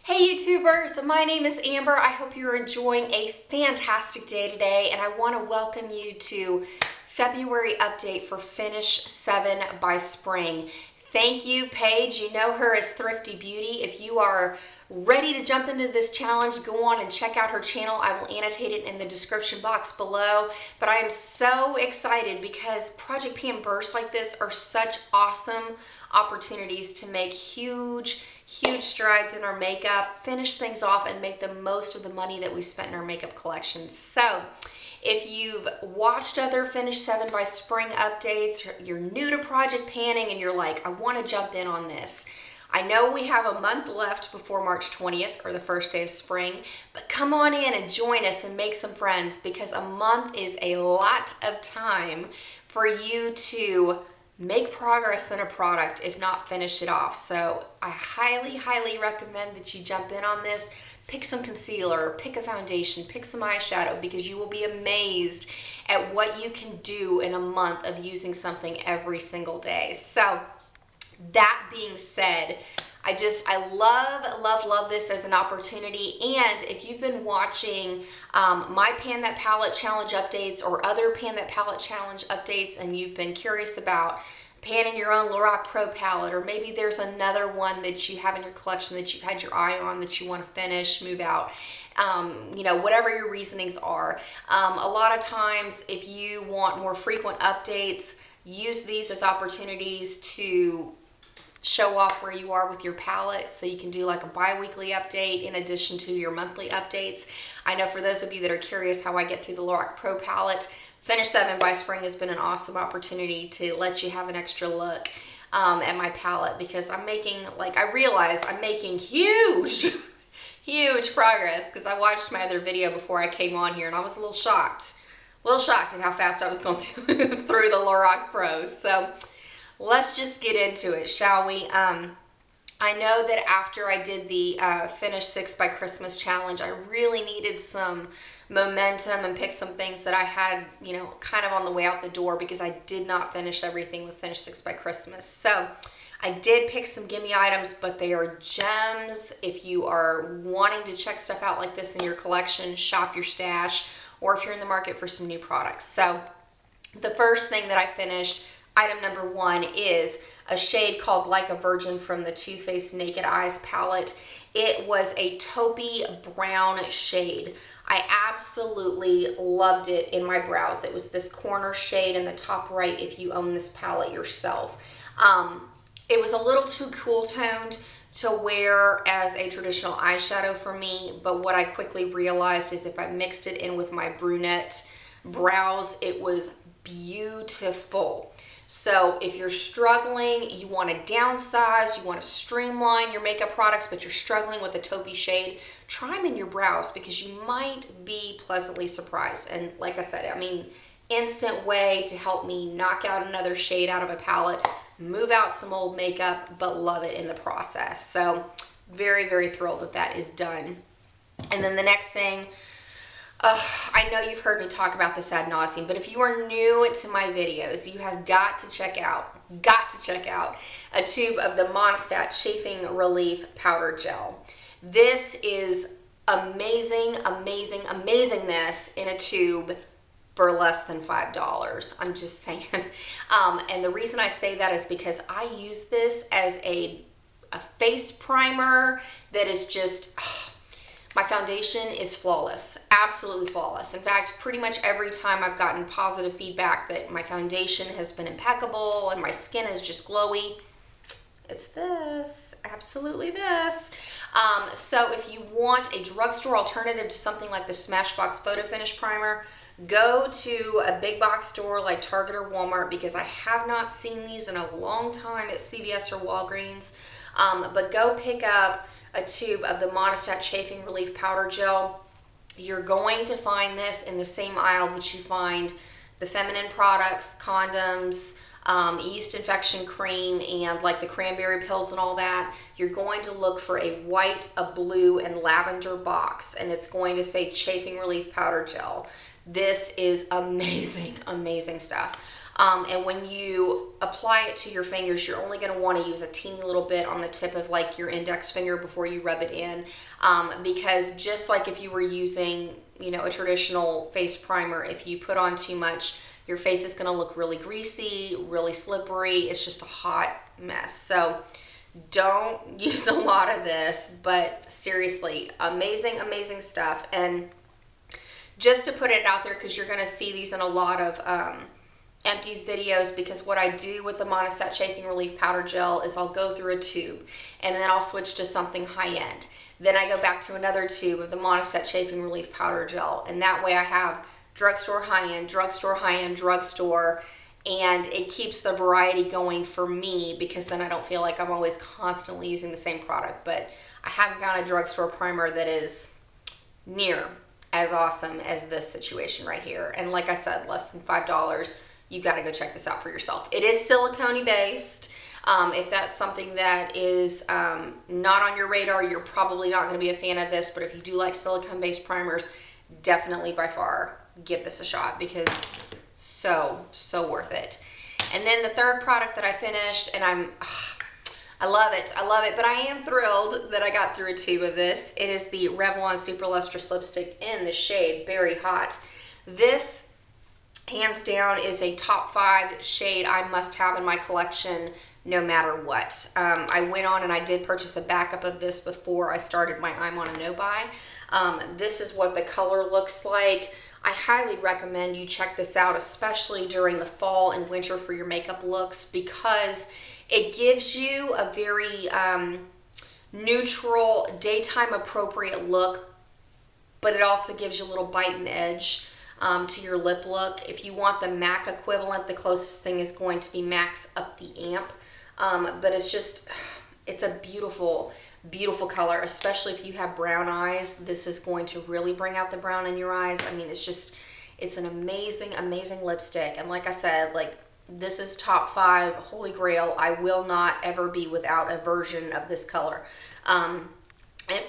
Hey YouTubers, my name is Amber. I hope you're enjoying a fantastic day today, and I want to welcome you to February update for Finish 7 by Spring. Thank you, Paige. You know her as Thrifty Beauty. If you are ready to jump into this challenge, go on and check out her channel. I will annotate it in the description box below. But I am so excited because Project Pan bursts like this are such awesome opportunities to make huge strides in our makeup, finish things off, and make the most of the money that we spent in our makeup collection. So if you've watched other Finish 7 by Spring updates, you're new to Project Panning and you're like, I want to jump in on this. I know we have a month left before March 20th or the first day of spring, but come on in and join us and make some friends, because a month is a lot of time for you to make progress in a product, if not finish it off. So I highly recommend that you jump in on this. Pick some concealer, pick a foundation, pick some eyeshadow, because you will be amazed at what you can do in a month of using something every single day. So that being said, I love this as an opportunity. And if you've been watching my Pan That Palette Challenge updates or other Pan That Palette Challenge updates, and you've been curious about panning your own Lorac Pro palette, or maybe there's another one that you have in your collection that you've had your eye on that you want to finish, move out, you know, whatever your reasonings are. A lot of times, if you want more frequent updates, use these as opportunities to show off where you are with your palette, so you can do like a bi-weekly update in addition to your monthly updates. I know for those of you that are curious how I get through the Lorac Pro palette, Finish 7 by Spring has been an awesome opportunity to let you have an extra look at my palette, because I'm making, like, I realize I'm making huge progress, because I watched my other video before I came on here and I was a little shocked at how fast I was going through the Lorac Pro. So let's just get into it, shall we? I know that after I did the Finish 6 by Christmas challenge, I really needed some momentum and pick some things that I had, you know, kind of on the way out the door, because I did not finish everything with Finish 6 by Christmas. So I did pick some gimme items, but they are gems. If you are wanting to check stuff out like this in your collection, shop your stash, or if you're in the market for some new products. So the first thing that I finished, item number 1, is a shade called Like a Virgin from the Too Faced Naked Eyes palette. It was a taupey brown shade. I absolutely loved it in my brows. It was this corner shade in the top right if you own this palette yourself. It was a little too cool toned to wear as a traditional eyeshadow for me, but what I quickly realized is if I mixed it in with my brunette brows, it was beautiful. So if you're struggling, you want to downsize, you want to streamline your makeup products, but you're struggling with a taupey shade, try them in your brows, because you might be pleasantly surprised. And like I said, I mean, instant way to help me knock out another shade out of a palette, move out some old makeup, but love it in the process. So very thrilled that that is done. And then the next thing, I know you've heard me talk about this ad nauseum, but if you are new to my videos, you have got to check out a tube of the Monistat Chafing Relief Powder Gel. This is amazingness in a tube for less than $5. I'm just saying. And the reason I say that is because I use this as a face primer that is just... my foundation is flawless, absolutely flawless. In fact, pretty much every time I've gotten positive feedback that my foundation has been impeccable and my skin is just glowy, it's this, absolutely this. So if you want a drugstore alternative to something like the Smashbox Photo Finish Primer, go to a big box store like Target or Walmart, because I have not seen these in a long time at CVS or Walgreens. But go pick up a tube of the Monistat Chafing Relief Powder Gel. You're going to find this in the same aisle that you find the feminine products, condoms, yeast infection cream, and like the cranberry pills and all that. You're going to look for a white, a blue, and lavender box, and it's going to say Chafing Relief Powder Gel. This is amazing stuff. And when you apply it to your fingers, you're only going to want to use a teeny little bit on the tip of like your index finger before you rub it in, because just like if you were using, you know, a traditional face primer, if you put on too much, your face is going to look really greasy, really slippery. It's just a hot mess. So don't use a lot of this, but seriously, amazing, amazing stuff. And just to put it out there, because you're going to see these in a lot of empties videos, because what I do with the Monistat Chafing Relief Powder Gel is I'll go through a tube and then I'll switch to something high-end. Then I go back to another tube of the Monistat Chafing Relief Powder Gel, and that way I have drugstore high-end, drugstore high-end, drugstore, and it keeps the variety going for me, because then I don't feel like I'm always constantly using the same product. But I haven't found a drugstore primer that is near as awesome as this situation right here. And like I said, less than $5. You got to go check this out for yourself. It is silicone based. If that's something that is not on your radar, you're probably not going to be a fan of this. But if you do like silicone based primers, definitely by far give this a shot, because so worth it. And then the third product that I finished, and I love it, but I am thrilled that I got through a tube of this. It is the Revlon Super Lustrous Lipstick in the shade Berry Hot. This, hands down, is a top 5 shade I must have in my collection no matter what. I went on and I did purchase a backup of this before I started my I'm on a no buy. This is what the color looks like. I highly recommend you check this out, especially during the fall and winter for your makeup looks, because it gives you a very neutral, daytime appropriate look, but it also gives you a little bite and edge to your lip look. If you want the MAC equivalent, the closest thing is going to be MAC's Up the Amp, but it's a beautiful, beautiful color, especially if you have brown eyes. This is going to really bring out the brown in your eyes. I mean, it's an amazing, amazing lipstick. And like I said, like, this is top 5, holy grail. I will not ever be without a version of this color. And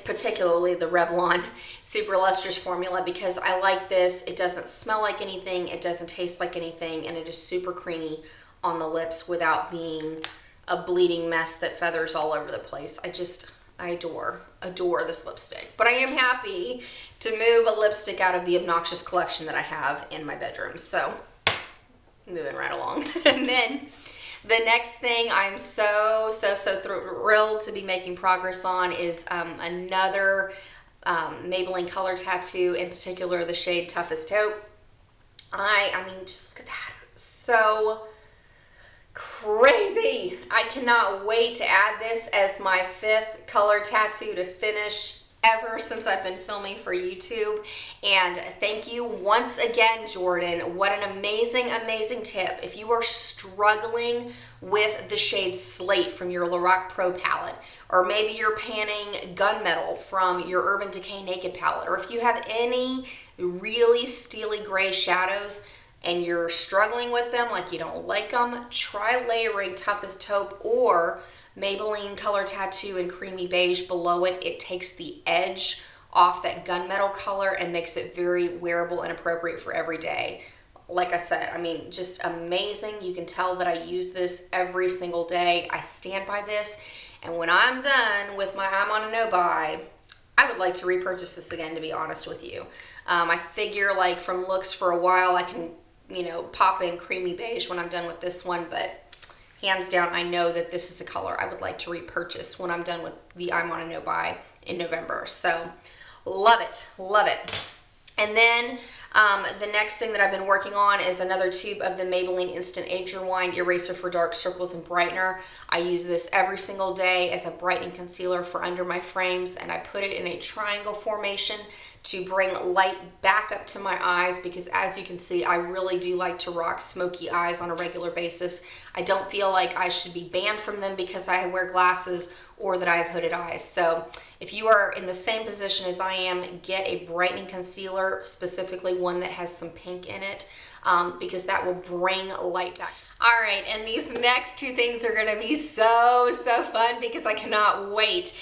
particularly the Revlon Super Lustrous formula, because I like this. It doesn't smell like anything, it doesn't taste like anything, and it is super creamy on the lips without being a bleeding mess that feathers all over the place. I adore this lipstick. But I am happy to move a lipstick out of the obnoxious collection that I have in my bedroom. So, moving right along. And then the next thing I'm so thrilled to be making progress on is another Maybelline color tattoo, in particular the shade Toughest Taupe. I mean, just look at that. So crazy. I cannot wait to add this as my 5th color tattoo to finish ever since I've been filming for YouTube. And thank you once again, Jordan. What an amazing, amazing tip. If you are struggling with the shade Slate from your Lorac Pro palette, or maybe you're panning Gunmetal from your Urban Decay Naked palette, or if you have any really steely gray shadows and you're struggling with them, like you don't like them, try layering Toughest Taupe or Maybelline Color Tattoo in Creamy Beige below it. It takes the edge off that gunmetal color and makes it very wearable and appropriate for every day. Like I said, I mean, just amazing. You can tell that I use this every single day. I stand by this, and when I'm done with my I'm on a no buy, I would like to repurchase this again, to be honest with you. I figure, like, from looks for a while, I can, you know, pop in Creamy Beige when I'm done with this one, but hands down, I know that this is a color I would like to repurchase when I'm done with the I'm on a no buy in November. So love it, love it. And then the next thing that I've been working on is another tube of the Maybelline Instant Age Rewind Eraser for Dark Circles and Brightener. I use this every single day as a brightening concealer for under my frames, and I put it in a triangle formation to bring light back up to my eyes, because as you can see, I really do like to rock smoky eyes on a regular basis. I don't feel like I should be banned from them because I wear glasses or that I have hooded eyes. So if you are in the same position as I am, get a brightening concealer, specifically one that has some pink in it, because that will bring light back. All right, and these next 2 things are gonna be so fun, because I cannot wait.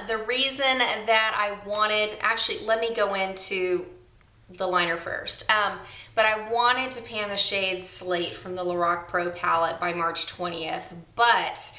The reason that I wanted, actually, let me go into the liner first. But I wanted to pan the shade Slate from the Lorac Pro palette by March 20th, but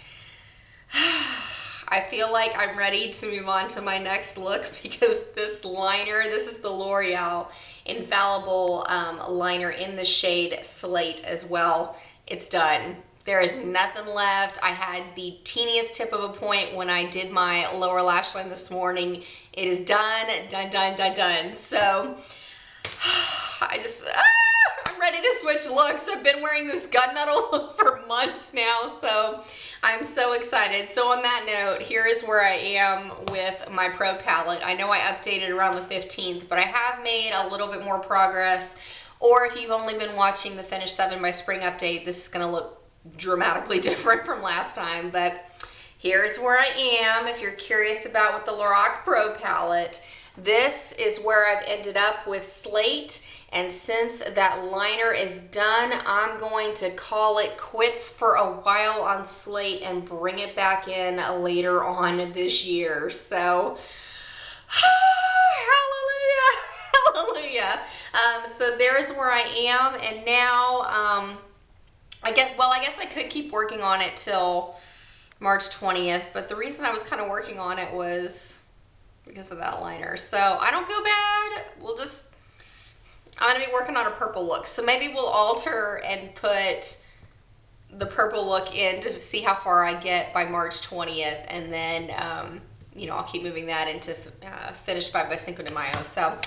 I feel like I'm ready to move on to my next look because this liner, this is the L'Oreal Infallible liner in the shade Slate as well. It's done. There is nothing left. I had the teeniest tip of a point when I did my lower lash line this morning. It is done, done, done, done, done. So I'm ready to switch looks. I've been wearing this gunmetal look for months now, so I'm so excited. So on that note, here is where I am with my Pro palette. I know I updated around the 15th, but I have made a little bit more progress. Or if you've only been watching the Finish 7 by Spring update, this is gonna look dramatically different from last time, but here's where I am. If you're curious about what the Lorac Pro palette, this is where I've ended up with Slate, and since that liner is done, I'm going to call it quits for a while on Slate and bring it back in later on this year. So hallelujah, hallelujah. So there's where I am, and now I guess I could keep working on it till March 20th, but the reason I was kind of working on it was because of that liner. So I don't feel bad. I'm going to be working on a purple look. So maybe we'll alter and put the purple look in to see how far I get by March 20th. And then, I'll keep moving that into Finish by Cinco de Mayo. So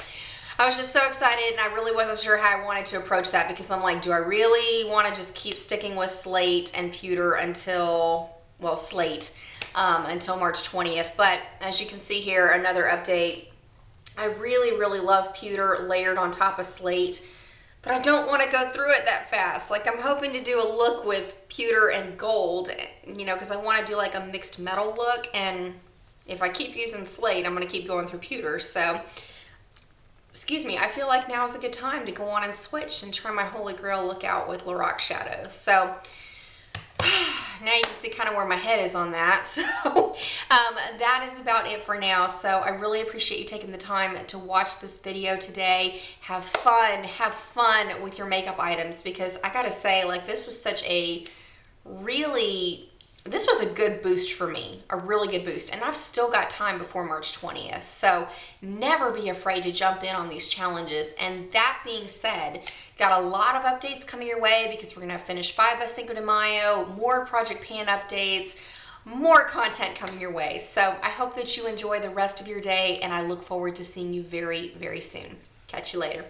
I was just so excited, and I really wasn't sure how I wanted to approach that because I'm like, do I really want to just keep sticking with Slate and Pewter until March 20th? But as you can see here, another update. I really, really love Pewter layered on top of Slate, but I don't want to go through it that fast. Like, I'm hoping to do a look with Pewter and gold, because I want to do like a mixed metal look, and if I keep using Slate, I'm going to keep going through Pewter. So excuse me, I feel like now is a good time to go on and switch and try my Holy Grail look out with Lorac shadows. So now you can see kind of where my head is on that. So that is about it for now. So I really appreciate you taking the time to watch this video today. Have fun with your makeup items, because I gotta say, like, this was a good boost for me, a really good boost. And I've still got time before March 20th. So never be afraid to jump in on these challenges. And that being said, got a lot of updates coming your way because we're gonna Finish 5 by Cinco de Mayo, more Project Pan updates, more content coming your way. So I hope that you enjoy the rest of your day, and I look forward to seeing you very, very soon. Catch you later.